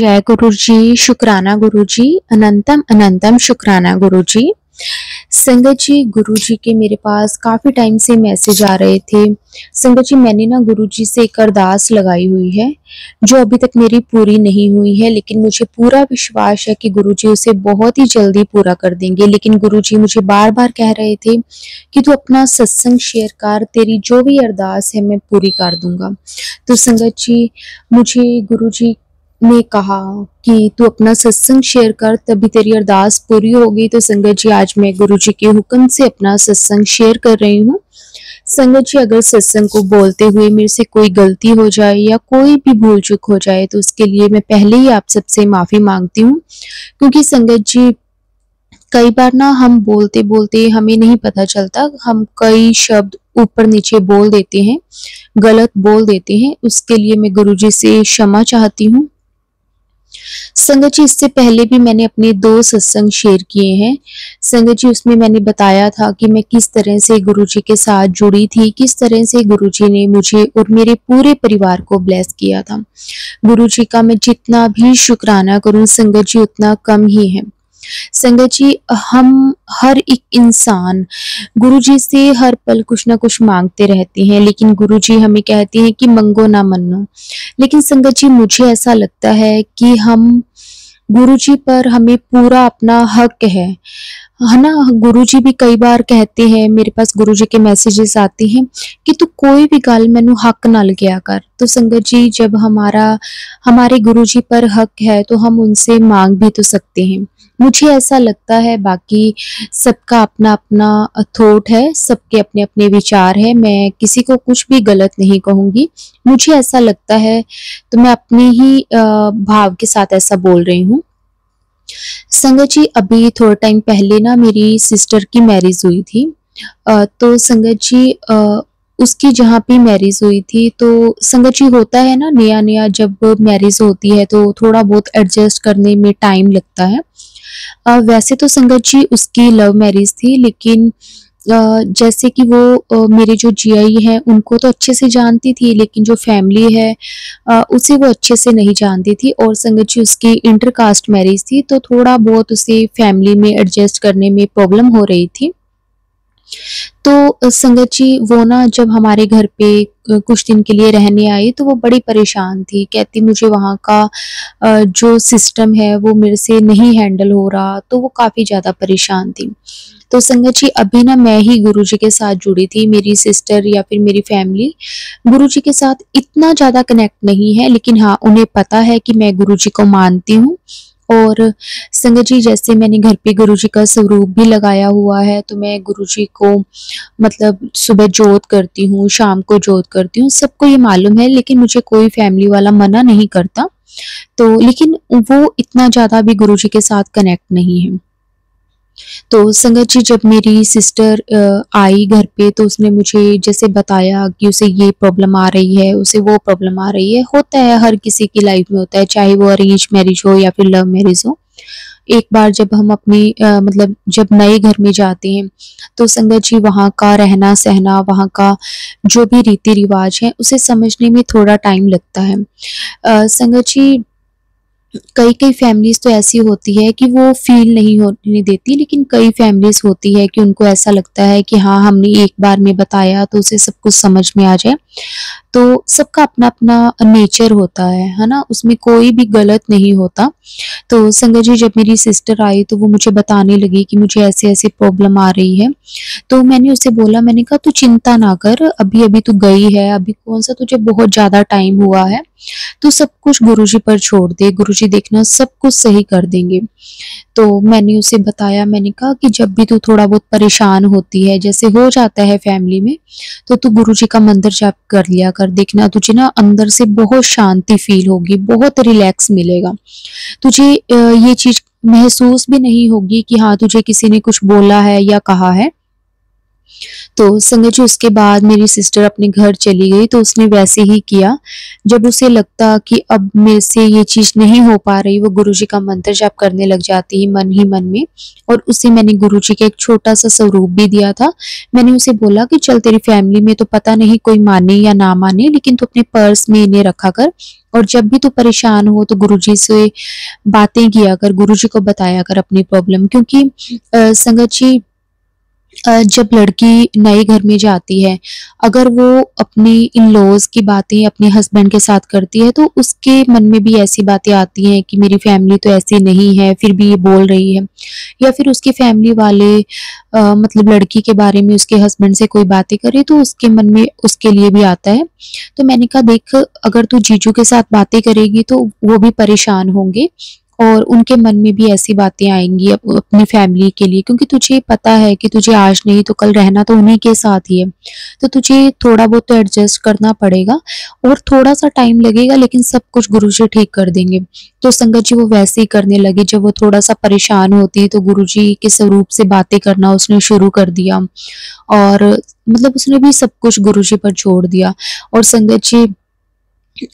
जय गुरु जी, शुक्राना गुरु जी, अनंतम अनंतम शुक्राना गुरु जी। संगत जी, गुरु जी के मेरे पास काफ़ी टाइम से मैसेज आ रहे थे। संगत जी, मैंने ना गुरु जी से एक अरदास लगाई हुई है, जो अभी तक मेरी पूरी नहीं हुई है, लेकिन मुझे पूरा विश्वास है कि गुरु जी उसे बहुत ही जल्दी पूरा कर देंगे। लेकिन गुरु जी मुझे बार-बार कह रहे थे कि तू अपना सत्संग शेयर कर, तेरी जो भी अरदास है मैं पूरी कर दूँगा। तो संगत जी, मुझे गुरु जी ने कहा कि तू अपना सत्संग शेयर कर, तभी तेरी अरदास पूरी होगी। तो संगत जी, आज मैं गुरु जी के हुक्म से अपना सत्संग शेयर कर रही हूँ। संगत जी, अगर सत्संग को बोलते हुए मेरे से कोई गलती हो जाए या कोई भी भूल चूक हो जाए तो उसके लिए मैं पहले ही आप सबसे माफ़ी मांगती हूँ, क्योंकि संगत जी कई बार ना हम बोलते-बोलते हमें नहीं पता चलता, हम कई शब्द ऊपर नीचे बोल देते हैं, गलत बोल देते हैं। उसके लिए मैं गुरु जी से क्षमा चाहती हूँ। संगत जी, इससे पहले भी मैंने अपने 2 सत्संग शेयर किए हैं। संगत जी, उसमें मैंने बताया था कि मैं किस तरह से गुरु जी के साथ जुड़ी थी, किस तरह से गुरु जी ने मुझे और मेरे पूरे परिवार को ब्लेस किया था। गुरु जी का मैं जितना भी शुक्राना करूँ संगत जी, उतना कम ही है। संगत जी, हम हर एक इंसान गुरुजी से हर पल कुछ ना कुछ मांगते रहते हैं, लेकिन गुरुजी हमें कहते हैं कि मंगो ना मन्नो। लेकिन संगत जी, मुझे ऐसा लगता है कि हम गुरुजी पर हमें पूरा अपना हक है ना? गुरुजी भी कई बार कहते हैं, मेरे पास गुरुजी के मैसेजेस आते हैं कि तू कोई भी गल मैनू हक नाल किया कर। तो संगत जी, जब हमारे गुरुजी पर हक है तो हम उनसे मांग भी तो सकते हैं। मुझे ऐसा लगता है, बाकी सबका अपना-अपना थॉट है, सबके अपने-अपने विचार हैं, मैं किसी को कुछ भी गलत नहीं कहूँगी। मुझे ऐसा लगता है, तो मैं अपने ही भाव के साथ ऐसा बोल रही हूँ। संगत जी, अभी थोड़ा टाइम पहले ना मेरी सिस्टर की मैरिज हुई थी। तो संगत जी, उसकी जहाँ पे मैरिज हुई थी, तो संगत जी होता है ना, नया-नया जब मैरिज होती है तो थोड़ा बहुत एडजस्ट करने में टाइम लगता है। वैसे तो संगत जी उसकी लव मैरिज थी, लेकिन जैसे कि वो मेरे जो जीआई हैं उनको तो अच्छे से जानती थी, लेकिन जो फैमिली है उसे वो अच्छे से नहीं जानती थी। और संगत जी, उसकी इंटर कास्ट मैरिज थी, तो थोड़ा बहुत उसे फैमिली में एडजस्ट करने में प्रॉब्लम हो रही थी। तो संगत जी, वो ना जब हमारे घर पे कुछ दिन के लिए रहने आई तो वो बड़ी परेशान थी। कहती मुझे वहाँ का जो सिस्टम है वो मेरे से नहीं हैंडल हो रहा, तो वो काफ़ी ज़्यादा परेशान थी। तो संगत जी, अभी ना मैं ही गुरुजी के साथ जुड़ी थी, मेरी सिस्टर या फिर मेरी फैमिली गुरुजी के साथ इतना ज़्यादा कनेक्ट नहीं है, लेकिन हाँ, उन्हें पता है कि मैं गुरुजी को मानती हूँ। और संगत जी, जैसे मैंने घर पे गुरुजी का स्वरूप भी लगाया हुआ है, तो मैं गुरुजी को मतलब सुबह जोत करती हूँ, शाम को जोत करती हूँ, सबको ये मालूम है, लेकिन मुझे कोई फैमिली वाला मना नहीं करता। तो लेकिन वो इतना ज़्यादा भी गुरुजी के साथ कनेक्ट नहीं है। तो संगत जी, जब मेरी सिस्टर आई घर पे तो उसने मुझे जैसे बताया कि उसे ये प्रॉब्लम आ रही है, उसे वो प्रॉब्लम आ रही है। होता है, हर किसी की लाइफ में होता है, चाहे वो अरेंज मैरिज हो या फिर लव मैरिज हो। एक बार जब हम अपनी मतलब जब नए घर में जाते हैं, तो संगत जी वहाँ का रहना-सहना, वहाँ का जो भी रीति-रिवाज है, उसे समझने में थोड़ा टाइम लगता है। संगत जी, कई-कई फैमिलीज़ तो ऐसी होती है कि वो फ़ील नहीं होने देती, लेकिन कई फैमिलीज़ होती है कि उनको ऐसा लगता है कि हाँ, हमने एक बार में बताया तो उसे सब कुछ समझ में आ जाए। तो सबका अपना-अपना नेचर होता है ना? उसमें कोई भी गलत नहीं होता। तो संगत जी, जब मेरी सिस्टर आई तो वो मुझे बताने लगी कि मुझे ऐसे-ऐसे प्रॉब्लम आ रही है। तो मैंने उसे बोला, मैंने कहा तू चिंता ना कर, अभी-अभी तू गई है, अभी कौन-सा तुझे बहुत ज़्यादा टाइम हुआ है। तू सब कुछ गुरुजी पर छोड़ दे, गुरुजी देखना सब कुछ सही कर देंगे। तो मैंने उसे बताया, मैंने कहा कि जब भी तू थोड़ा बहुत परेशान होती है, जैसे हो जाता है फैमिली में, तो तू गुरुजी का मंत्र जाप कर लिया कर, देखना तुझे ना अंदर से बहुत शांति फ़ील होगी, बहुत रिलैक्स मिलेगा। तुझे ये चीज़ महसूस भी नहीं होगी कि हाँ, तुझे किसी ने कुछ बोला है या कहा है। तो संगत जी उसके बाद मेरी सिस्टर अपने घर चली गई, तो उसने वैसे ही किया। जब उसे लगता कि अब मेरे से ये चीज़ नहीं हो पा रही, वो गुरुजी का मंत्र जाप करने लग जाती है मन ही मन में। और उसे मैंने गुरुजी का एक छोटा-सा स्वरूप भी दिया था। मैंने उसे बोला कि चल तेरी फैमिली में तो पता नहीं कोई माने या ना माने, लेकिन तू अपने पर्स में इन्हें रखा कर और जब भी तू परेशान हो तो गुरुजी से बातें किया कर, गुरुजी को बताया कर अपनी प्रॉब्लम। क्योंकि संगत जी जब लड़की नए घर में जाती है, अगर वो अपनी इन-लॉज़ की बातें अपने हस्बैंड के साथ करती है, तो उसके मन में भी ऐसी बातें आती हैं कि मेरी फैमिली तो ऐसी नहीं है, फिर भी ये बोल रही है। या फिर उसकी फैमिली वाले मतलब लड़की के बारे में उसके हस्बैंड से कोई बातें करे, तो उसके मन में उसके लिए भी आता है। तो मैंने कहा देख, अगर तू जीजू के साथ बातें करेगी तो वो भी परेशान होंगे और उनके मन में भी ऐसी बातें आएँगी अपनी फैमिली के लिए, क्योंकि तुझे पता है कि तुझे आज नहीं तो कल रहना तो उन्हीं के साथ ही है। तो तुझे थोड़ा बहुत तो एडजस्ट करना पड़ेगा और थोड़ा-सा टाइम लगेगा, लेकिन सब कुछ गुरुजी ठीक कर देंगे। तो संगत जी वो वैसे ही करने लगी। जब वो थोड़ा-सा परेशान होती है तो गुरुजी के स्वरूप से बातें करना उसने शुरू कर दिया और मतलब उसने भी सब कुछ गुरुजी पर छोड़ दिया। और संगत जी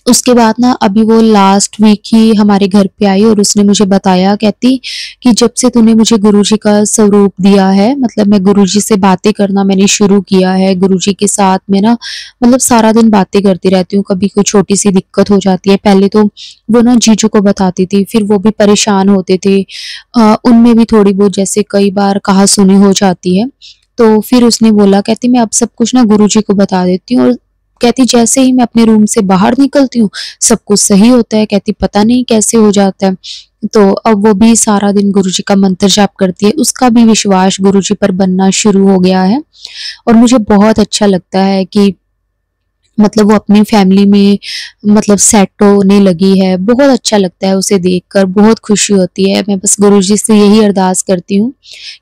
उसके बाद ना अभी वो लास्ट वीक ही हमारे घर पे आई और उसने मुझे बताया, कहती कि जब से तूने मुझे गुरुजी का स्वरूप दिया है, मतलब मैं गुरुजी से बातें करना मैंने शुरू किया है, गुरुजी के साथ मैं ना मतलब सारा दिन बातें करती रहती हूँ। कभी कोई छोटी-सी दिक्कत हो जाती है, पहले तो वो ना जीजू को बताती थी, फिर वो भी परेशान होते थे। उनमें भी थोड़ी बहुत जैसे कई बार कहा-सुनी हो जाती है। तो फिर उसने बोला, कहती मैं अब सब कुछ ना गुरुजी को बता देती हूँ और कहती जैसे ही मैं अपने रूम से बाहर निकलती हूँ, सब कुछ सही होता है। कहती पता नहीं कैसे हो जाता है। तो अब वो भी सारा दिन गुरुजी का मंत्र जाप करती है। उसका भी विश्वास गुरुजी पर बनना शुरू हो गया है और मुझे बहुत अच्छा लगता है कि मतलब वो अपनी फैमिली में मतलब सेट होने लगी है। बहुत अच्छा लगता है उसे देखकर, बहुत खुशी होती है। मैं बस गुरुजी से यही अरदास करती हूँ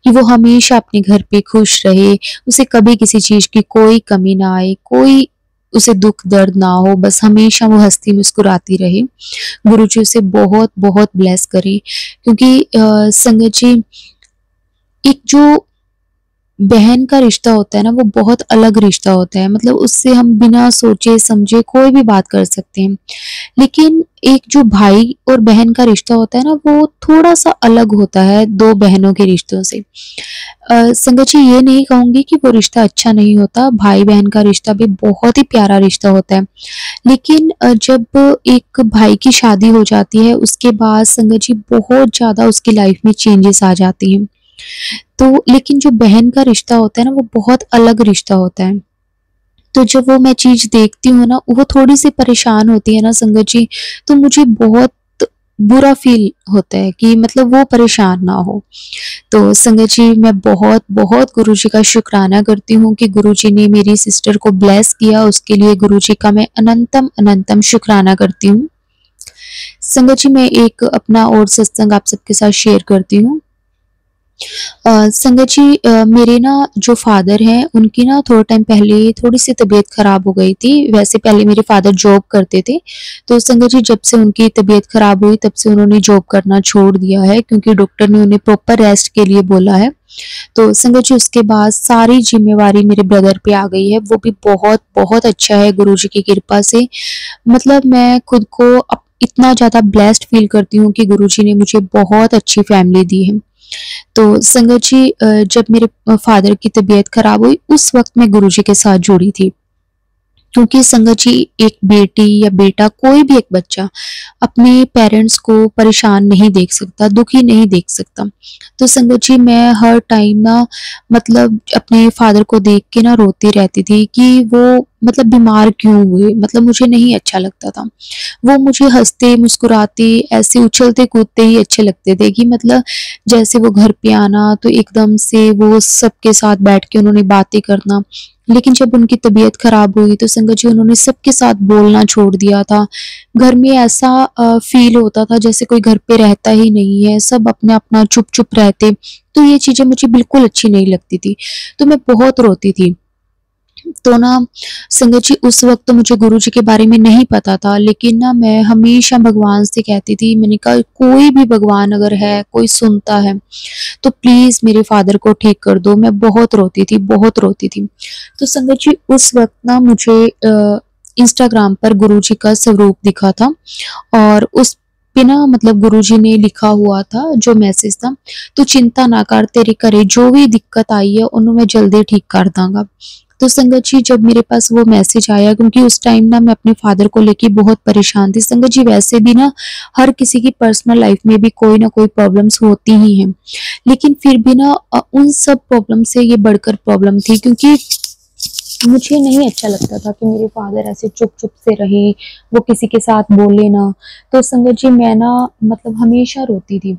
कि वो हमेशा अपने घर पे खुश रहे, उसे कभी किसी चीज़ की कोई कमी ना आए, कोई उसे दुःख दर्द ना हो, बस हमेशा वो हँसती मुस्कुराती रहे। गुरुजी उसे बहुत-बहुत ब्लेस करे, क्योंकि संगत जी एक जो बहन का रिश्ता होता है ना, वो बहुत अलग रिश्ता होता है। मतलब उससे हम बिना सोचे-समझे कोई भी बात कर सकते हैं। लेकिन एक जो भाई और बहन का रिश्ता होता है ना, वो थोड़ा-सा अलग होता है 2 बहनों के रिश्तों से। संगत जी ये नहीं कहूँगी कि वो रिश्ता अच्छा नहीं होता, भाई-बहन का रिश्ता भी बहुत ही प्यारा रिश्ता होता है। लेकिन जब एक भाई की शादी हो जाती है, उसके बाद संगत जी बहुत ज़्यादा उसकी लाइफ में चेंजेस आ जाती हैं। तो लेकिन जो बहन का रिश्ता होता है ना, वो बहुत अलग रिश्ता होता है। तो जब वो मैं चीज़ देखती हूँ ना, वो थोड़ी-सी परेशान होती है ना संगत जी, तो मुझे बहुत बुरा फ़ील होता है कि मतलब वो परेशान ना हो। तो संगत जी मैं बहुत-बहुत गुरुजी का शुक्राना करती हूँ कि गुरुजी ने मेरी सिस्टर को ब्लेस किया, उसके लिए गुरुजी का मैं अनंतम शुक्राना करती हूँ। संगत जी मैं एक अपना और सत्संग आप सबके साथ शेयर करती हूँ। संगत जी मेरे ना जो फ़ादर हैं, उनकी ना थोड़ा टाइम पहले थोड़ी-सी तबीयत ख़राब हो गई थी। वैसे पहले मेरे फ़ादर जॉब करते थे, तो संगत जी जब से उनकी तबीयत ख़राब हुई, तब से उन्होंने जॉब करना छोड़ दिया है, क्योंकि डॉक्टर ने उन्हें प्रॉपर रेस्ट के लिए बोला है। तो संगत जी उसके बाद सारी ज़िम्मेवारी मेरे ब्रदर पे आ गई है, वो भी बहुत अच्छा है गुरुजी की कृपा से। मतलब मैं खुद को इतना ज़्यादा ब्लेस्ड फ़ील करती हूँ कि गुरुजी ने मुझे बहुत अच्छी फ़ैमिली दी है। तो संगत जी जब मेरे फ़ादर की तबीयत ख़राब हुई, उस वक़्त मैं गुरुजी के साथ जुड़ी थी। क्योंकि संगत जी एक बेटी या बेटा कोई भी एक बच्चा अपने पेरेंट्स को परेशान नहीं देख सकता, दुखी नहीं देख सकता। तो संगत जी मैं हर टाइम ना मतलब अपने फादर को देख के ना रोती रहती थी कि वो मतलब बीमार क्यों हुए? मतलब मुझे नहीं अच्छा लगता था। वो मुझे हँसते, मुस्कुराते, ऐसे उछलते-कूदते ही अच्छे लगते थे कि मतलब जैसे वो घर पे आना तो एकदम से वो सबके साथ बैठ के उन्होंने बातें करना। लेकिन जब उनकी तबीयत खराब हुई तो संगत जी उन्होंने सबके साथ बोलना छोड़ दिया था। घर में ऐसा फ़ील होता था जैसे कोई घर पे रहता ही नहीं है, सब अपना-अपना चुप-चुप रहते। तो ये चीज़ें मुझे बिल्कुल अच्छी नहीं लगती थी, तो मैं बहुत रोती थी। तो ना संगत जी उस वक़्त तो मुझे गुरुजी के बारे में नहीं पता था, लेकिन ना मैं हमेशा भगवान से कहती थी, मैंने कहा कोई भी भगवान अगर है, कोई सुनता है, तो प्लीज़ मेरे फ़ादर को ठीक कर दो। मैं बहुत रोती थी, बहुत रोती थी। तो संगत जी उस वक़्त ना मुझे इंस्टाग्राम पर गुरुजी का स्वरूप दिखा था और उस पे ना मतलब गुरुजी ने लिखा हुआ था जो मैसेज था, "तू चिंता ना कर, तेरे घरे जो भी दिक्कत आई है, ओनू मैं जल्दी ठीक कर दांगा।" तो संगत जी जब मेरे पास वो मैसेज आया, क्योंकि उस टाइम ना मैं अपने फादर को लेके बहुत परेशान थी। संगत जी वैसे भी ना हर किसी की पर्सनल लाइफ में भी कोई ना कोई प्रॉब्लम्स होती ही हैं। लेकिन फिर भी ना उन सब प्रॉब्लम से ये बढ़कर प्रॉब्लम थी, क्योंकि मुझे नहीं अच्छा लगता था कि मेरे फादर ऐसे चुप-चुप से रहे, वो किसी के साथ बोले ना। तो संगत जी मैं ना मतलब हमेशा रोती थी।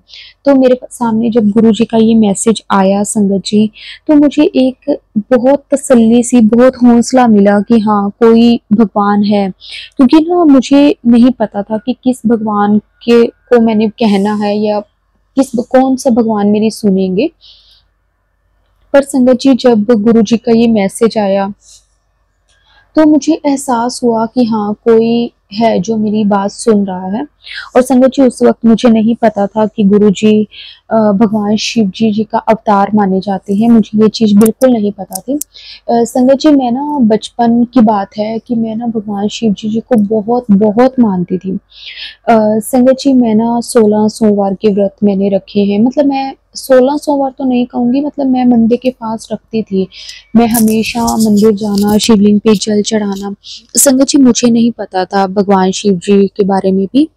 तो मेरे सामने जब गुरुजी का ये मैसेज आया संगत जी, तो मुझे एक बहुत तसल्ली सी, बहुत हौसला मिला कि हाँ, कोई भगवान है। क्योंकि ना मुझे नहीं पता था कि किस भगवान के को मैंने कहना है या कौन-सा भगवान मेरी सुनेंगे। पर संगत जी जब गुरुजी का ये मैसेज आया, तो मुझे एहसास हुआ कि हाँ, कोई है जो मेरी बात सुन रहा है। और संगत जी उस वक़्त मुझे नहीं पता था कि गुरुजी भगवान शिव जी का अवतार माने जाते हैं, मुझे ये चीज़ बिल्कुल नहीं पता थी। संगत जी मैं ना बचपन की बात है कि मैं ना भगवान शिव जी को बहुत-बहुत मानती थी। संगत जी मैं ना 16 सोमवार के व्रत मैंने रखे हैं, मतलब मैं 16 सोमवार तो नहीं कहूँगी, मतलब मैं मंडे के फास्ट रखती थी। मैं हमेशा मंदिर जाना, शिवलिंग पे जल चढ़ाना। संगत जी मुझे नहीं पता था भगवान शिव जी के बारे में भी।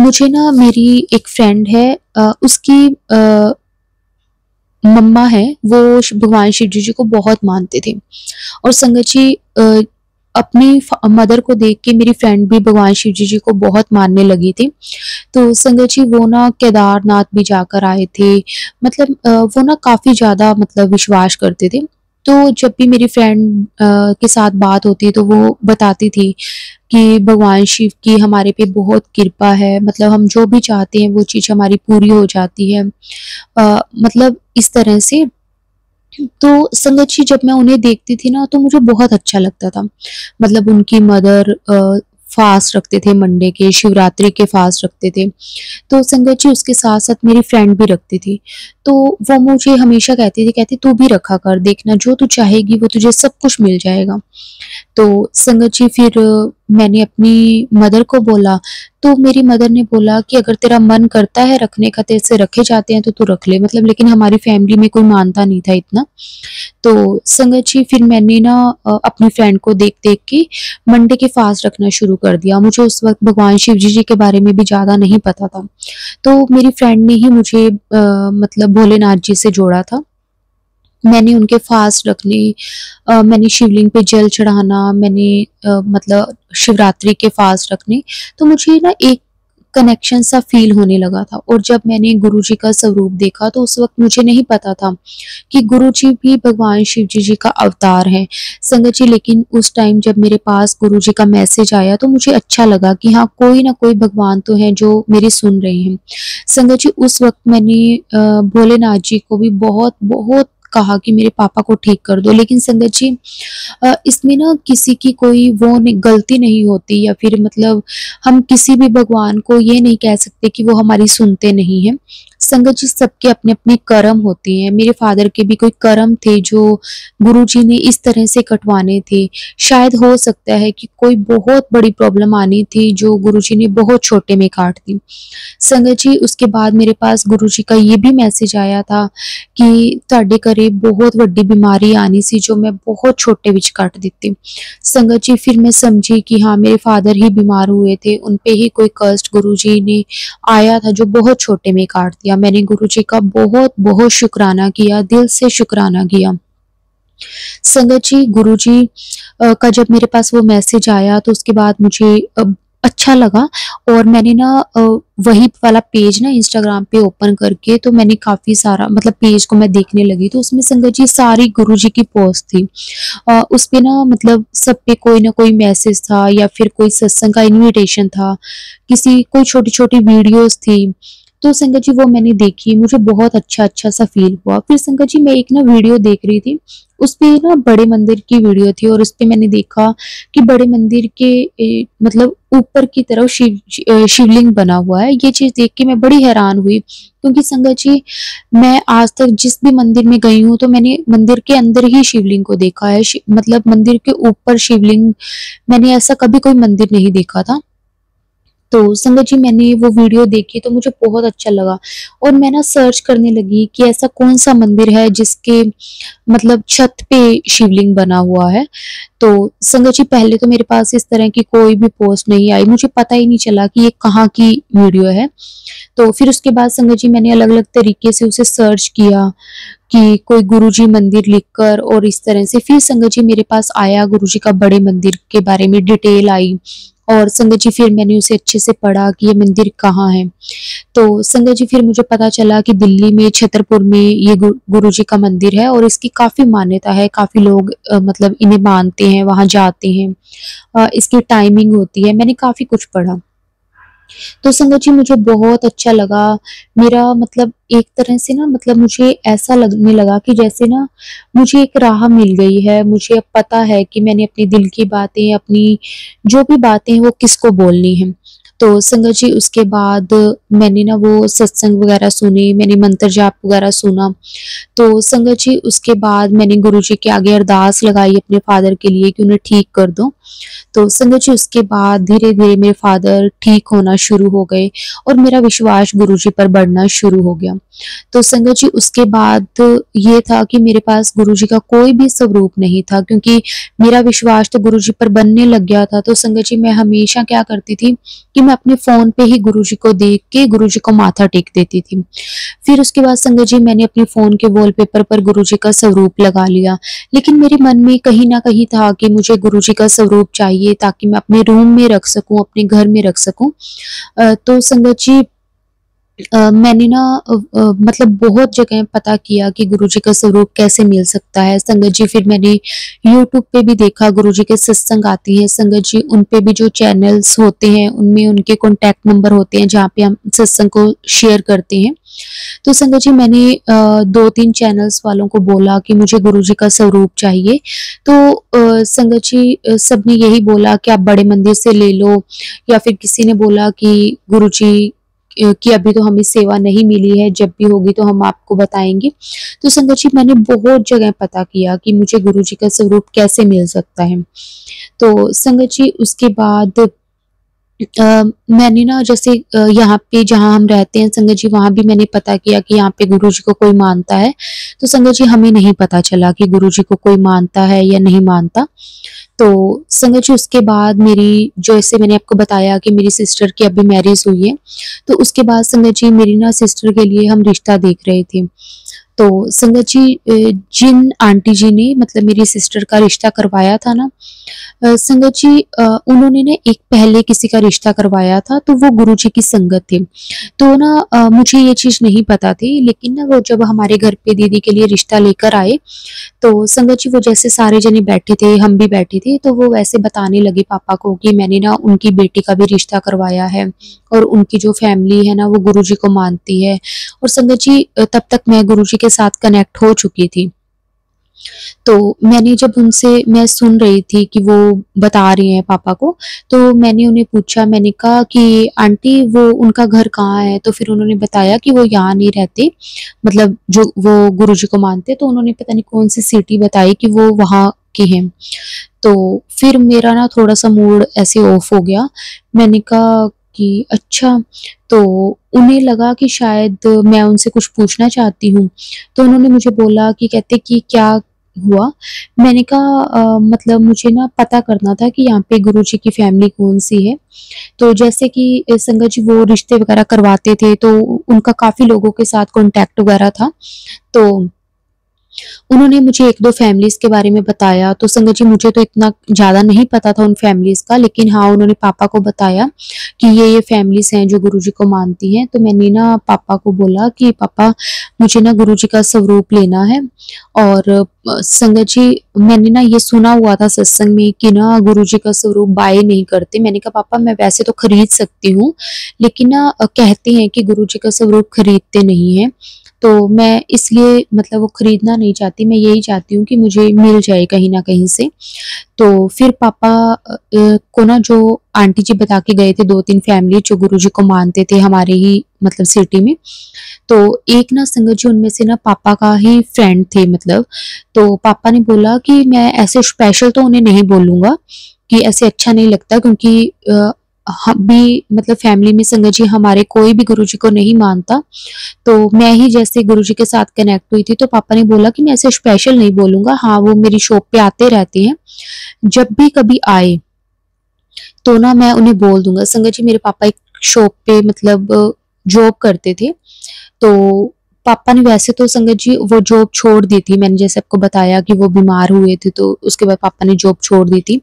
मुझे ना मेरी एक फ्रेंड है, उसकी मम्मा है, वो भगवान शिव जी को बहुत मानते थे। और संगत जी अपनी मदर को देख के मेरी फ्रेंड भी भगवान शिव जी को बहुत मानने लगी थी। तो संगत जी वो ना केदारनाथ भी जाकर आए थे, मतलब वो ना काफ़ी ज़्यादा मतलब विश्वास करते थे। तो जब भी मेरी फ्रेंड के साथ बात होती तो वो बताती थी कि भगवान शिव की हमारे पे बहुत कृपा है, मतलब हम जो भी चाहते हैं वो चीज़ हमारी पूरी हो जाती है। मतलब इस तरह से। तो संगत जी जब मैं उन्हें देखती थी ना तो मुझे बहुत अच्छा लगता था। मतलब उनकी मदर फास्ट रखते थे मंडे के, शिवरात्रि के फास्ट रखते थे। तो संगत जी उसके साथ-साथ मेरी फ्रेंड भी रखती थी। तो वो मुझे हमेशा कहती थी, कहती तू भी रखा कर, देखना जो तू चाहेगी वो तुझे सब कुछ मिल जाएगा। तो संगत जी फिर मैंने अपनी मदर को बोला, तो मेरी मदर ने बोला कि अगर तेरा मन करता है रखने का, तेरे से रखे जाते हैं तो तू रख ले, मतलब लेकिन हमारी फैमिली में कोई मानता नहीं था इतना। तो संगत जी फिर मैंने ना अपनी फ्रेंड को देख-देख के मंडे के फास्ट रखना शुरू कर दिया। मुझे उस वक़्त भगवान शिव जी के बारे में भी ज़्यादा नहीं पता था। तो मेरी फ्रेंड ने ही मुझे मतलब भोलेनाथ जी से जोड़ा था। मैंने उनके फास्ट रखने, मैंने शिवलिंग पे जल चढ़ाना, मैंने मतलब शिवरात्रि के फास्ट रखने, तो मुझे ना एक कनेक्शन सा फ़ील होने लगा था। और जब मैंने गुरुजी का स्वरूप देखा तो उस वक़्त मुझे नहीं पता था कि गुरुजी भी भगवान शिव जी का अवतार हैं। संगत जी लेकिन उस टाइम जब मेरे पास गुरुजी का मैसेज आया तो मुझे अच्छा लगा कि हाँ, कोई ना कोई भगवान तो हैं जो मेरी सुन रहे हैं। संगत जी उस वक़्त मैंने भोलेनाथ जी को भी बहुत-बहुत कहा कि मेरे पापा को ठीक कर दो। लेकिन संगत जी इसमें ना किसी की कोई वो गलती नहीं होती, या फिर मतलब हम किसी भी भगवान को ये नहीं कह सकते कि वो हमारी सुनते नहीं हैं। संगत जी सबके अपने-अपने कर्म होते हैं। मेरे फादर के भी कोई कर्म थे जो गुरुजी ने इस तरह से कटवाने थे। शायद हो सकता है कि कोई बहुत बड़ी प्रॉब्लम आनी थी जो गुरुजी ने बहुत छोटे में काट दी। संगत जी उसके बाद मेरे पास गुरुजी का ये भी मैसेज आया था कि ਤੁਹਾਡੇ ਘਰੇ बहुत ਵੱਡੀ बीमारी आनी सी जो मैं बहुत छोटे विच कट दित्ती। संगत जी फिर मैं समझी कि हाँ, मेरे फादर ही बीमार हुए थे, उन पे ही कोई कष्ट गुरुजी ने आया था जो बहुत छोटे में काट दिया। मैंने गुरुजी का बहुत-बहुत शुक्राना किया, दिल से शुक्राना किया। संगत जी गुरुजी का जब मेरे पास वो मैसेज आया तो उसके बाद मुझे अच्छा लगा। और मैंने ना वही वाला पेज ना इंस्टाग्राम पे ओपन करके तो मैंने काफ़ी सारा मतलब पेज को मैं देखने लगी, तो उसमें संगत जी सारी गुरुजी की पोस्ट थी। उसपे ना मतलब सब पे कोई ना कोई मैसेज था या फिर कोई सत्संग का इन्विटेशन था, किसी कोई छोटी-छोटी वीडियोज़ थी। तो संगत जी वो मैंने देखी, मुझे बहुत अच्छा-अच्छा सा फ़ील हुआ। फिर संगत जी मैं एक ना वीडियो देख रही थी, उस पे ना बड़े मंदिर की वीडियो थी और उस पे मैंने देखा कि बड़े मंदिर के मतलब ऊपर की तरफ शिवलिंग बना हुआ है। ये चीज़ देख के मैं बड़ी हैरान हुई, क्योंकि संगत जी, मैं आज तक जिस भी मंदिर में गई हूँ तो मैंने मंदिर के अंदर ही शिवलिंग को देखा है। मतलब मंदिर के ऊपर शिवलिंग, मैंने ऐसा कभी कोई मंदिर नहीं देखा था। तो संगत जी, मैंने वो वीडियो देखी तो मुझे बहुत अच्छा लगा और मैं ना सर्च करने लगी कि ऐसा कौन सा मंदिर है जिसके मतलब छत पे शिवलिंग बना हुआ है। तो संगत जी, पहले तो मेरे पास इस तरह की कोई भी पोस्ट नहीं आई, मुझे पता ही नहीं चला कि ये कहाँ की वीडियो है। तो फिर उसके बाद संगत जी, मैंने अलग-अलग तरीके से उसे सर्च किया कि कोई गुरुजी मंदिर लिखकर, और इस तरह से फिर संगत जी मेरे पास आया गुरुजी का बड़े मंदिर के बारे में डिटेल आई, और संगत जी फिर मैंने उसे अच्छे से पढ़ा कि ये मंदिर कहाँ है। तो संगत जी, फिर मुझे पता चला कि दिल्ली में छतरपुर में ये गुरुजी का मंदिर है और इसकी काफ़ी मान्यता है, काफ़ी लोग मतलब इन्हें मानते हैं, वहाँ जाते हैं। इसकी टाइमिंग होती है, मैंने काफ़ी कुछ पढ़ा। तो संगत जी, मुझे बहुत अच्छा लगा। मेरा मतलब एक तरह से ना, मतलब मुझे ऐसा लगने लगा कि जैसे ना मुझे एक राह मिल गई है। मुझे अब पता है कि मैंने अपने दिल की बातें, अपनी जो भी बातें हैं वो किसको बोलनी है। तो संगत जी, उसके बाद मैंने ना वो सत्संग वगैरह सुने, मैंने मंत्र जाप वगैरह सुना। तो संगत जी, उसके बाद मैंने गुरुजी के आगे अरदास लगाई अपने फादर के लिए कि उन्हें ठीक कर दो। तो संगत जी, उसके बाद धीरे-धीरे मेरे फादर ठीक होना शुरू हो गए और मेरा विश्वास गुरुजी पर बढ़ना शुरू हो गया। तो संगत जी, उसके बाद ये था कि मेरे पास गुरुजी का कोई भी स्वरूप नहीं था, क्योंकि मेरा विश्वास तो गुरुजी पर बनने लग गया था। तो संगत जी, मैं हमेशा क्या करती थी कि मैं अपने फ़ोन पे ही गुरुजी को देख के गुरुजी को माथा टेक देती थी। फिर उसके बाद संगत जी, मैंने अपने फ़ोन के वॉलपेपर पर गुरुजी का स्वरूप लगा लिया। लेकिन मेरे मन में कहीं न कहीं था कि मुझे गुरुजी का स्वरूप चाहिए ताकि मैं अपने रूम में रख सकूँ, अपने घर में रख सकूँ। तो संगत जी, मैंने ना मतलब बहुत जगह पता किया कि गुरुजी का स्वरूप कैसे मिल सकता है। संगत जी, फिर मैंने यूट्यूब पे भी देखा, गुरुजी के सत्संग आती हैं संगत जी, उन पे भी जो चैनल्स होते हैं उनमें उनके कॉन्टैक्ट नंबर होते हैं जहाँ पे हम सत्संग को शेयर करते हैं। तो संगत जी, मैंने 2-3 चैनल्स वालों को बोला कि मुझे गुरुजी का स्वरूप चाहिए। तो संगत जी, सबने यही बोला कि आप बड़े मंदिर से ले लो, या फिर किसी ने बोला कि गुरुजी कि अभी तो हमें सेवा नहीं मिली है, जब भी होगी तो हम आपको बताएँगे। तो संगत जी, मैंने बहुत जगह पता किया कि मुझे गुरुजी का स्वरूप कैसे मिल सकता है। तो संगत जी, उसके बाद मैंने ना जैसे यहाँ पे जहाँ हम रहते हैं संगत जी, वहाँ भी मैंने पता किया कि यहाँ पे गुरुजी को कोई मानता है। तो संगत जी, हमें नहीं पता चला कि गुरुजी को कोई मानता है या नहीं मानता। तो संगत जी, उसके बाद मेरी, जैसे मैंने आपको बताया कि मेरी सिस्टर की अभी मैरिज हुई है, तो उसके बाद संगत जी मेरी ना सिस्टर के लिए हम रिश्ता देख रहे थे। तो संगत जी, जिन आंटी जी ने मतलब मेरी सिस्टर का रिश्ता करवाया था ना, संगत जी, उन्होंने ना एक पहले किसी का रिश्ता करवाया था, तो वो गुरुजी की संगत थे। तो ना मुझे ये चीज़ नहीं पता थी, लेकिन ना वो जब हमारे घर पे दीदी के लिए रिश्ता लेकर आए, तो संगत जी वो जैसे सारे जने बैठे थे, हम भी बैठे थे, तो वो वैसे बताने लगे पापा को कि मैंने ना उनकी बेटी का भी रिश्ता करवाया है और उनकी जो फैमिली है ना वो गुरुजी को मानती है। और संगत जी, तब तक मैं गुरुजी के साथ कनेक्ट हो चुकी थी। तो मैंने जब उनसे, मैं सुन रही थी कि वो बता रही हैं पापा को, तो मैंने उन्हें पूछा, मैंने कहा कि आंटी वो उनका घर कहाँ है? तो फिर उन्होंने बताया कि वो यहाँ नहीं रहते, मतलब जो वो गुरुजी को मानते हैं, तो उन्होंने पता नहीं कौन-सी सिटी बताई कि वो वहाँ के हैं। तो फिर मेरा ना थोड़ा-सा मूड ऐसे ऑफ हो गया। मैंने कहा कि अच्छा, तो उन्हें लगा कि शायद मैं उनसे कुछ पूछना चाहती हूँ। तो उन्होंने मुझे बोला कि कहते कि क्या हुआ? मैंने कहा मतलब मुझे ना पता करना था कि यहाँ पे गुरुजी की फैमिली कौन-सी है। तो जैसे कि संगत जी वो रिश्ते वगैरह करवाते थे, तो उनका काफ़ी लोगों के साथ कॉन्टैक्ट वगैरह था। तो उन्होंने मुझे 1-2 फैमिलीज़ के बारे में बताया, तो संगत जी मुझे तो इतना ज़्यादा नहीं पता था उन फैमिलीज़ का, लेकिन हाँ, उन्होंने पापा को बताया कि ये फैमिलीज़ हैं जो गुरुजी को मानती हैं। तो मैंने ना पापा को बोला कि पापा, मुझे ना गुरुजी का स्वरूप लेना है, और संगत जी मैंने ना ये सुना हुआ था सत्संग में कि ना गुरुजी का स्वरूप बाय नहीं करते। मैंने कहा पापा, मैं वैसे तो खरीद सकती हूँ, लेकिन ना कहते हैं कि गुरुजी का स्वरूप खरीदते नहीं हैं। तो मैं इसलिए मतलब वो खरीदना नहीं चाहती, मैं यही चाहती हूँ कि मुझे मिल जाए कहीं न कहीं से। तो फिर पापा को ना जो आंटी जी बता के गए थे 2-3 फैमिली जो गुरुजी को मानते थे हमारे ही मतलब सिटी में। तो एक ना संगत जी उनमें से ना पापा का ही फ्रेंड थे मतलब। तो पापा ने बोला कि मैं ऐसे स्पेशल तो उन्हें नहीं बोलूँगा कि ऐसे अच्छा नहीं लगता, क्योंकि हम भी मतलब फैमिली में संगत जी हमारे कोई भी गुरुजी को नहीं मानता। तो मैं ही जैसे गुरुजी के साथ कनेक्ट हुई थी, तो पापा ने बोला कि मैं ऐसे स्पेशल नहीं बोलूँगा, हाँ, वो मेरी शॉप पे आते रहते हैं, जब भी कभी आए तो ना मैं उन्हें बोल दूँगा। संगत जी मेरे पापा एक शॉप पे मतलब जॉब करते थे, तो पापा ने वैसे तो संगत जी वो जॉब छोड़ दी थी, मैंने जैसे आपको बताया कि वो बीमार हुए थे, तो उसके बाद पापा ने जॉब छोड़ दी थी।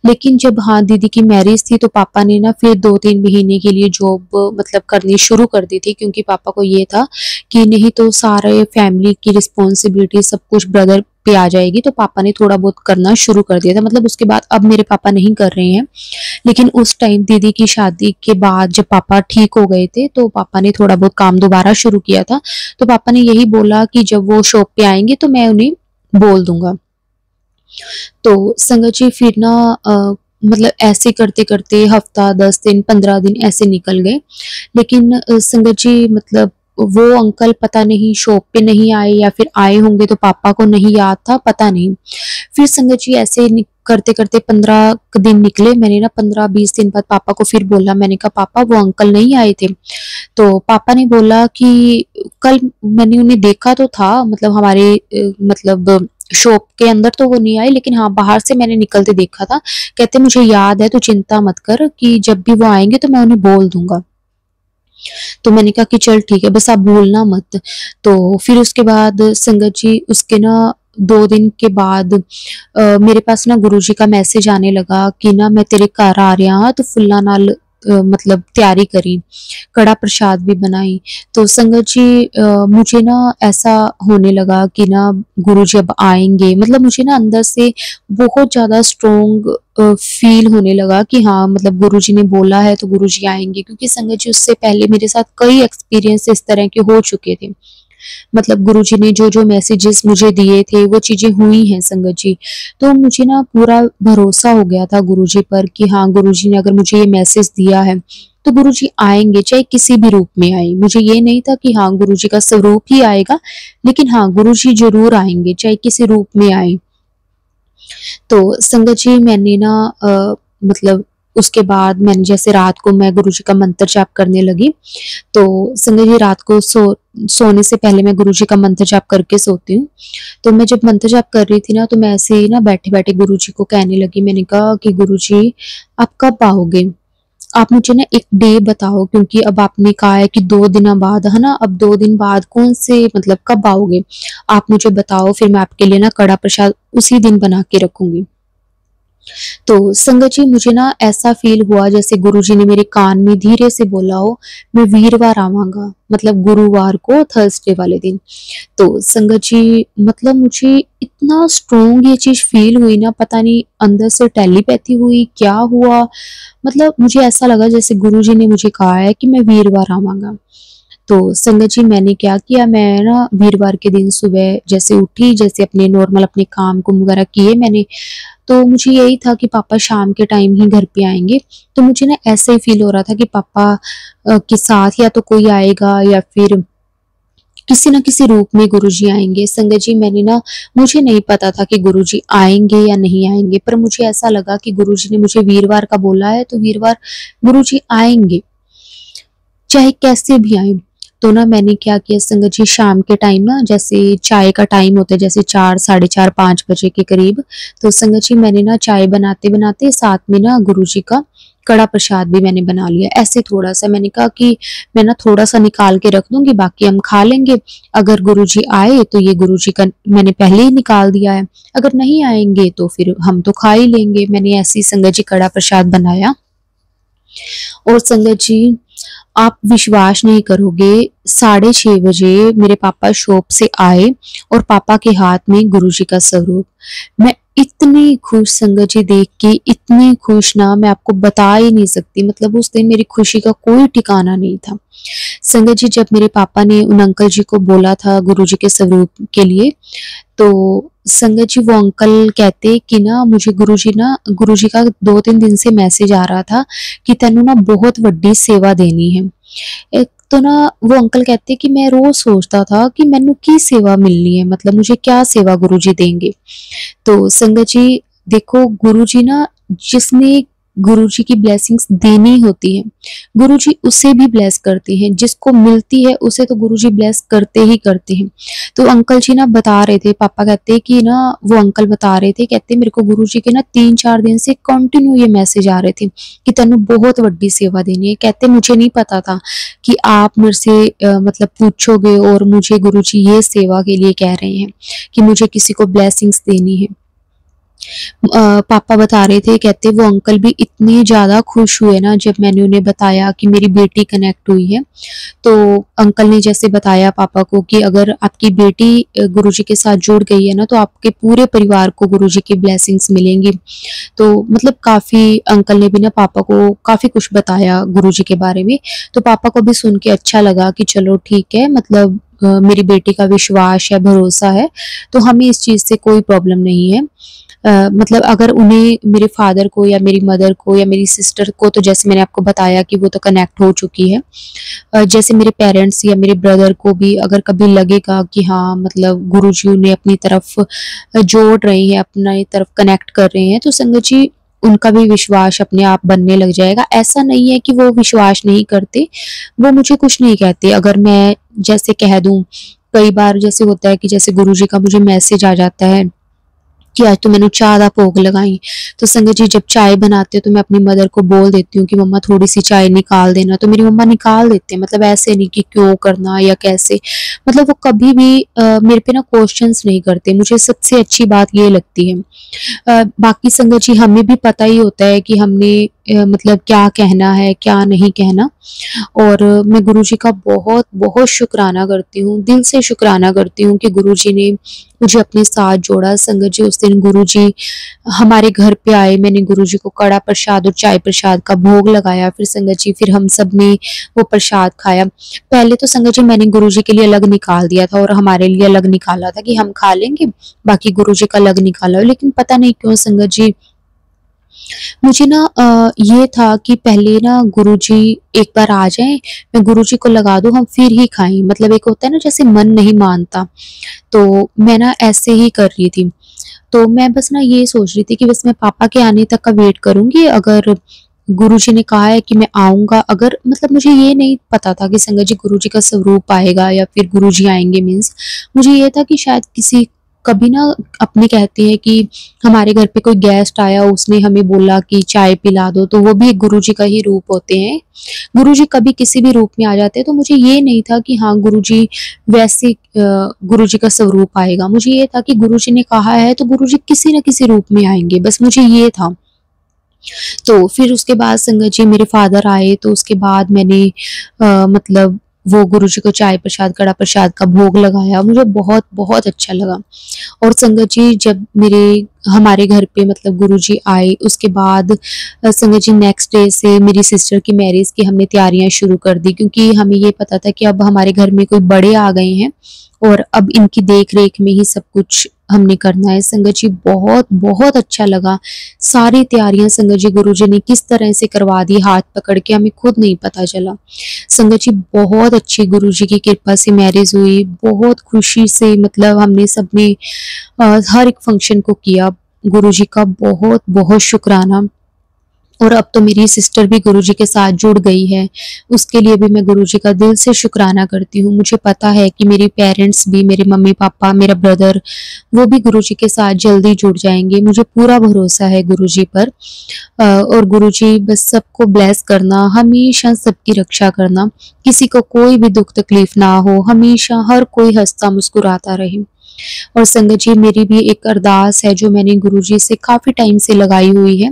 लेकिन जब हाँ, दीदी की मैरिज थी तो पापा ने ना फिर 2-3 महीने के लिए जॉब मतलब करनी शुरू कर दी थी, क्योंकि पापा को ये था कि नहीं तो सारे फैमिली की रिस्पॉन्सिबिलिटी सब कुछ ब्रदर पे आ जाएगी, तो पापा ने थोड़ा बहुत करना शुरू कर दिया था। मतलब उसके बाद अब मेरे पापा नहीं कर रहे हैं, लेकिन उस टाइम दीदी की शादी के बाद जब पापा ठीक हो गए थे, तो पापा ने थोड़ा बहुत काम दोबारा शुरू किया था। तो पापा ने यही बोला कि जब वो शॉप पे आएँगे तो मैं उन्हें बोल दूँगा। तो संगत जी फिर ना मतलब ऐसे करते-करते हफ्ता, 10 दिन, 15 दिन ऐसे निकल गए। लेकिन संगत जी मतलब वो अंकल पता नहीं शॉप पे नहीं आए या फिर आए होंगे तो पापा को नहीं याद था, पता नहीं। फिर संगत जी ऐसे करते-करते 15 दिन निकले। मैंने ना 15-20 दिन बाद पापा को फिर बोला, मैंने कहा पापा वो अंकल नहीं आए थे? तो पापा ने बोला कि कल मैंने उन्हें देखा तो था, मतलब हमारे मतलब शॉप के अंदर तो वो नहीं आए, लेकिन हाँ, बाहर से मैंने निकलते देखा था। कहते मुझे याद है, तू चिंता मत कर कि जब भी वो आएँगे तो मैं उन्हें बोल दूँगा। तो मैंने कहा कि चल ठीक है, बस आप भूलना मत। तो फिर उसके बाद संगत जी उसके ना 2 दिन के बाद मेरे पास ना गुरुजी का मैसेज आने लगा कि ना मैं तेरे घर आ रहा हाँ, तो फुल्लां नाल मतलब तैयारी करी, कड़ा प्रसाद भी बनाई। तो संगत जी मुझे ना ऐसा होने लगा कि ना गुरुजी अब आएँगे, मतलब मुझे ना अंदर से बहुत ज़्यादा स्ट्रॉन्ग फ़ील होने लगा कि हाँ, मतलब गुरुजी ने बोला है तो गुरुजी आएँगे, क्योंकि संगत जी उससे पहले मेरे साथ कई एक्सपीरियंस इस तरह के हो चुके थे। मतलब गुरुजी ने जो-जो मैसेजेस मुझे दिए थे, वो चीज़ें हुई हैं संगत जी। तो मुझे ना पूरा भरोसा हो गया था गुरुजी पर कि हाँ, गुरुजी ने अगर मुझे ये मैसेज दिया है, तो गुरुजी आएँगे, चाहे किसी भी रूप में आएँ। मुझे ये नहीं था कि हाँ, गुरुजी का स्वरूप ही आएगा, लेकिन हाँ, गुरुजी ज़रूर आएँगे, चाहे किसी रूप में आएँ। तो संगत जी मैंने ना मतलब उसके बाद मैंने जैसे रात को मैं गुरुजी का मंत्र जाप करने लगी। तो संगत जी रात को सोने से पहले मैं गुरुजी का मंत्र जाप करके सोती हूँ। तो मैं जब मंत्र जाप कर रही थी ना, तो मैं ऐसे ही ना बैठे-बैठे गुरुजी को कहने लगी, मैंने कहा कि गुरुजी आप कब आओगे? आप मुझे ना एक डे बताओ, क्योंकि अब आपने कहा है कि 2 दिनों बाद, है ना? अब 2 दिन बाद कौन से मतलब कब आओगे? आप मुझे बताओ, फिर मैं आपके लिए ना कड़ा प्रसाद उसी दिन बना के रखूँगी। तो संगत जी मुझे ना ऐसा फ़ील हुआ जैसे गुरुजी ने मेरे कान में धीरे से बोला हो, मैं वीरवार आवांगा, मतलब गुरुवार को थर्सडे वाले दिन। तो संगत जी मतलब मुझे इतना स्ट्रॉन्ग ये चीज़ फ़ील हुई ना, पता नहीं अंदर से टेलीपैथी हुई, क्या हुआ? मतलब मुझे ऐसा लगा जैसे गुरुजी ने मुझे कहा है कि मैं वीरवार आवांगा। तो संगत जी मैंने क्या किया, मैं ना वीरवार के दिन सुबह जैसे उठी, जैसे अपने नॉर्मल अपने काम-कुम वगैरह किए मैंने, तो मुझे यही था कि पापा शाम के टाइम ही घर पे आएँगे। तो मुझे ना ऐसा ही फ़ील हो रहा था कि पापा के साथ या तो कोई आएगा या फिर किसी न किसी रूप में गुरुजी आएँगे। संगत जी मैंने ना मुझे नहीं पता था कि गुरुजी आएँगे या नहीं आएँगे, पर मुझे ऐसा लगा कि गुरुजी ने मुझे वीरवार का बोला है, तो वीरवार गुरुजी आएँगे। चाहे कैसे भी आएँ। तो ना मैंने क्या किया संगत जी, शाम के टाइम ना जैसे चाय का टाइम होता है, जैसे 4 साढ़े 4 5 बजे के करीब, तो संगत जी मैंने ना चाय बनाते-बनाते साथ में ना गुरुजी का कड़ा प्रसाद भी मैंने बना लिया। ऐसे थोड़ा-सा मैंने कहा कि मैं ना थोड़ा-सा निकाल के रख दूँगी, बाकी हम खा लेंगे। अगर गुरुजी आए तो ये गुरुजी का मैंने पहले ही निकाल दिया है, अगर नहीं आएँगे तो फिर हम तो खा ही लेंगे। मैंने ऐसे ही संगत जी कड़ा प्रसाद बनाया। और संगत जी आप विश्वास नहीं करोगे, 6:30 बजे मेरे पापा शॉप से आए और पापा के हाथ में गुरुजी का स्वरूप। मैं इतनी खुश संगत जी देख के, इतनी खुश ना मैं आपको बता ही नहीं सकती। मतलब उस दिन मेरी खुशी का कोई ठिकाना नहीं था। संगत जी जब मेरे पापा ने उन अंकल जी को बोला था गुरुजी के स्वरूप के लिए, तो संगत जी वो अंकल कहते कि ना मुझे गुरुजी का 2-3 दिन से मैसेज आ रहा था कि तेनू ना बहुत वड्डी सेवा देनी है। एक तो ना वो अंकल कहते कि मैं रोज सोचता था कि मैनू की सेवा मिलनी है, मतलब मुझे क्या सेवा गुरुजी देंगे। तो संगत जी देखो, गुरुजी ना जिसने गुरुजी की ब्लेसिंग्स देनी होती है, गुरुजी उसे भी ब्लेस करते हैं, जिसको मिलती है उसे तो गुरुजी ब्लेस करते ही करते हैं। तो अंकल जी ना बता रहे थे, पापा कहते कि ना वो अंकल बता रहे थे, कहते मेरे को गुरुजी के ना 3-4 दिन से कंटिन्यू ये मैसेज आ रहे थे कि तेनू बहुत वड्डी सेवा देनी है। कहते मुझे नहीं पता था कि आप मेरे से मतलब पूछोगे और मुझे गुरुजी ये सेवा के लिए कह रहे हैं कि मुझे किसी को ब्लेसिंग्स देनी है। पापा बता रहे थे, कहते वो अंकल भी इतने ज़्यादा खुश हुए ना जब मैंने उन्हें बताया कि मेरी बेटी कनेक्ट हुई है। तो अंकल ने जैसे बताया पापा को कि अगर आपकी बेटी गुरुजी के साथ जुड़ गई है ना, तो आपके पूरे परिवार को गुरुजी की ब्लेसिंग्स मिलेंगी। तो मतलब काफ़ी अंकल ने भी ना पापा को काफ़ी कुछ बताया गुरुजी के बारे में। तो पापा को भी सुन के अच्छा लगा कि चलो ठीक है, मतलब मेरी बेटी का विश्वास है, भरोसा है, तो हमें इस चीज़ से कोई प्रॉब्लम नहीं है। मतलब अगर उन्हें, मेरे फादर को या मेरी मदर को या मेरी सिस्टर को, तो जैसे मैंने आपको बताया कि वो तो कनेक्ट हो चुकी है। जैसे मेरे पेरेंट्स या मेरे ब्रदर को भी अगर कभी लगेगा कि हाँ मतलब गुरुजी उन्हें अपनी तरफ जोड़ रहे हैं, अपनी तरफ कनेक्ट कर रहे हैं, तो संगत जी उनका भी विश्वास अपने आप बनने लग जाएगा। ऐसा नहीं है कि वो विश्वास नहीं करते, वो मुझे कुछ नहीं कहते। अगर मैं जैसे कह दूँ, कई बार जैसे होता है कि जैसे गुरुजी का मुझे मैसेज आ जाता है कि आज तो मैंने चाह दा भोग लगाई, तो संगत जी जब चाय बनाते हो तो मैं अपनी मदर को बोल देती हूँ कि मम्मा थोड़ी सी चाय निकाल देना, तो मेरी मम्मा निकाल देते हैं। मतलब ऐसे नहीं कि क्यों करना या कैसे, मतलब वो कभी भी मेरे पे ना क्वेश्चंस नहीं करते। मुझे सबसे अच्छी बात ये लगती है। बाकी संगत जी हमें भी पता ही होता है कि हमने मतलब क्या कहना है, क्या नहीं कहना। और मैं गुरुजी का बहुत बहुत शुक्राना करती हूँ, दिल से शुक्राना करती हूँ कि गुरुजी ने मुझे अपने साथ जोड़ा। संगत जी उस दिन गुरुजी हमारे घर पे आए, मैंने गुरुजी को कड़ा प्रसाद और चाय प्रसाद का भोग लगाया। फिर संगत जी फिर हम सब ने वो प्रसाद खाया। पहले तो संगत जी मैंने गुरुजी के लिए अलग निकाल दिया था और हमारे लिए अलग निकाला था कि हम खा लेंगे, बाकी गुरुजी का अलग निकाला। लेकिन पता नहीं क्यों संगत जी मुझे ना ये था कि पहले ना गुरुजी एक बार आ जाएँ, मैं गुरुजी को लगा दूँ, हम फिर ही खाएँ। मतलब एक होता है ना जैसे मन नहीं मानता, तो मैं ना ऐसे ही कर रही थी। तो मैं बस ना ये सोच रही थी कि बस मैं पापा के आने तक का वेट करूँगी। अगर गुरुजी ने कहा है कि मैं आऊँगा, अगर मतलब मुझे ये नहीं पता था कि संगत जी गुरुजी का स्वरूप आएगा या फिर गुरुजी आएँगे, मीन्स मुझे ये था कि शायद किसी कभी ना अपने कहते हैं कि हमारे घर पे कोई गेस्ट आया, उसने हमें बोला कि चाय पिला दो, तो वो भी एक गुरुजी का ही रूप होते हैं। गुरुजी कभी किसी भी रूप में आ जाते हैं, तो मुझे ये नहीं था कि हाँ गुरुजी वैसे गुरुजी का स्वरूप आएगा। मुझे ये था कि गुरुजी ने कहा है तो गुरुजी किसी न किसी रूप में आएँगे, बस मुझे ये था। तो फिर उसके बाद संगत जी मेरे फादर आए, तो उसके बाद मैंने मतलब वो गुरुजी को चाय प्रसाद, कड़ा प्रसाद का भोग लगाया। मुझे बहुत बहुत अच्छा लगा। और संगत जी जब हमारे घर पे मतलब गुरुजी आए, उसके बाद संगत जी नेक्स्ट डे से मेरी सिस्टर की मैरिज की हमने तैयारियां शुरू कर दी, क्योंकि हमें ये पता था कि अब हमारे घर में कोई बड़े आ गए हैं और अब इनकी देख रेख में ही सब कुछ हमने करना है। संगत जी बहुत बहुत अच्छा लगा। सारी तैयारियां संगत जी गुरुजी ने किस तरह से करवा दी हाथ पकड़ के, हमें खुद नहीं पता चला। संगत जी बहुत अच्छी गुरुजी की कृपा से मैरिज हुई, बहुत खुशी से, मतलब हमने सबने हर एक फंक्शन को किया। गुरुजी का बहुत बहुत शुक्राना। और अब तो मेरी सिस्टर भी गुरुजी के साथ जुड़ गई है, उसके लिए भी मैं गुरुजी का दिल से शुक्राना करती हूँ। मुझे पता है कि मेरे पेरेंट्स भी, मेरे मम्मी-पापा, मेरा ब्रदर, वो भी गुरुजी के साथ जल्दी जुड़ जाएँगे। मुझे पूरा भरोसा है गुरुजी पर। और गुरुजी बस सबको ब्लेस करना, हमेशा सबकी रक्षा करना, किसी को कोई भी दुःख तकलीफ ना हो, हमेशा हर कोई हँसता मुस्कुराता रहे। और संगत जी मेरी भी एक अरदास है जो मैंने गुरुजी से काफ़ी टाइम से लगाई हुई है,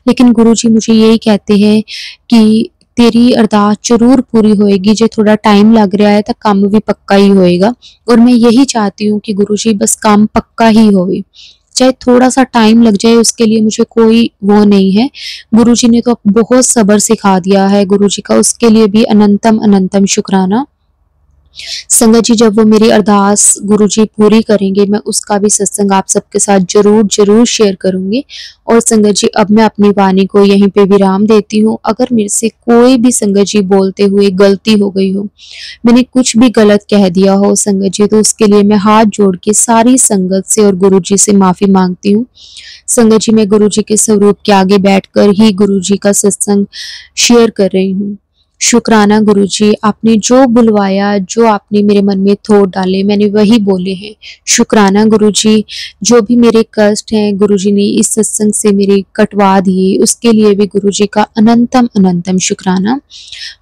लेकिन गुरुजी मुझे यही कहते हैं कि तेरी अरदास ज़रूर पूरी होएगी, जे थोड़ा टाइम लग रहा है तो काम भी पक्का ही होएगा। और मैं यही चाहती हूँ कि गुरुजी बस काम पक्का ही होवे। चाहे थोड़ा सा टाइम लग जाए उसके लिए मुझे कोई वो नहीं है। गुरुजी ने तो बहुत सब्र सिखा दिया है, गुरुजी का उसके लिए भी अनंतम अनंतम शुक्राना। संगत जी, जब वो मेरी अरदास गुरुजी पूरी करेंगे, मैं उसका भी सत्संग आप सबके साथ ज़रूर ज़रूर शेयर करूँगी। और संगत जी, अब मैं अपनी वाणी को यहीं पे विराम देती हूँ। अगर मेरे से कोई भी संगत जी बोलते हुए गलती हो गई हो, मैंने कुछ भी गलत कह दिया हो संगत जी, तो उसके लिए मैं हाथ जोड़ के सारी संगत से और गुरुजी से माफ़ी माँगती हूँ। संगत जी, मैं गुरुजी के स्वरूप के आगे बैठकर ही गुरुजी का सत्संग शेयर कर रही हूँ। शुक्राना गुरुजी, आपने जो बुलवाया, जो आपने मेरे मन में थॉट डाले, मैंने वही बोले हैं। शुक्राना गुरुजी, जो भी मेरे कष्ट हैं गुरुजी ने इस सत्संग से मेरे कटवा दिए, उसके लिए भी गुरुजी का अनंतम अनंतम शुक्राना।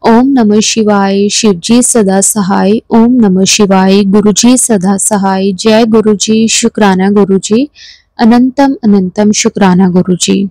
ओम नमः शिवाय, शिवजी सदा सहाय। ओम नमः शिवाय, गुरुजी सदा सहाय। जय गुरुजी, शुक्राना गुरुजी, अनंतम अनंतम शुक्राना गुरुजी।